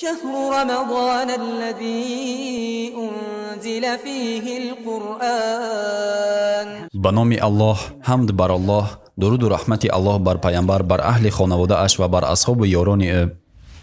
شهر رمضان الذي أنزل فيه القرآن. به نام الله، حمد بر الله، درود و رحمت الله بر پیامبر، بر اهل خانواده اش و بر اصحاب و یاران او.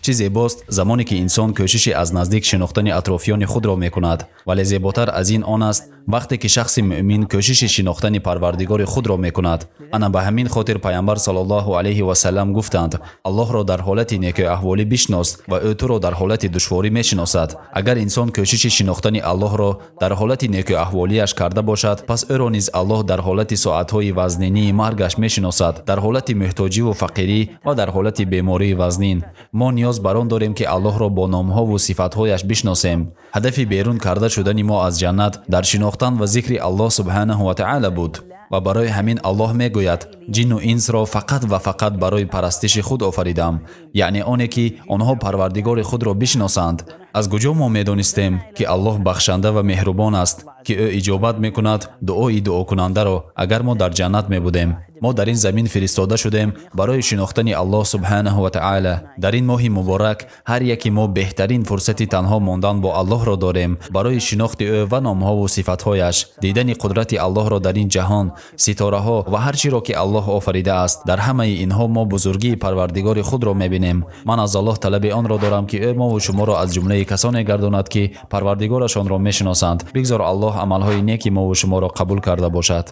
چه زیباست زمانی که انسان کوشش از نزدیک شناختن اطرافیان خود را میکند، ولی زیباتر از این آن است وقتی که شخص مؤمن کوشش شناختن پروردگار خود را میکند. انا به همین خاطر پیامبر صلی الله علیه و سلم گفتند الله را در حالت نیک احوالی بشناس و او تو را در حالت دشواری میشناسد. اگر انسان کوشش شناختن الله را در حالت نیک احوالیش کرده باشد، پس او را نیز الله در حالت ساعتهای وزنینی مرگش میشناسد، در حالت محتاجی و فقیری و در حالت بیماری وزنین. ما نیاز بر آن داریم که الله را با نامها و صفاتهایش بشناسیم. هدف بیرون کرده شدن ما از جنت در شناختن و ذکر الله سبحانه و تعالی بود و برای همین الله میگوید جن و انس را فقط و فقط برای پرستش خود آفریدم، یعنی آنی که آنها پروردگار خود را بشناسند. از کجا ما میدانستیم که الله بخشنده و مهربان است که او اجابت میکند دعای دعا کننده را؟ اگر ما در جنت می بودیم، ما در این زمین فرستاده شدیم برای شناختن الله سبحانه و تعالی. در این ماه مبارک هر یکی ما بهترین فرصت تنها ماندن با الله را داریم برای شناخت او و نامها و صفاتهایش، دیدن قدرت الله را در این جهان، ستاره ها و هر چی را که الله آفریده است. در همه اینها ما بزرگی پروردگار خود را میبینیم. من از الله طلب آن را دارم که او ما و شما را از جمله کسانی گرداند که پروردگارشان را میشناسند. بگذار الله عملهای نیک ما و شما را قبول کرده باشد.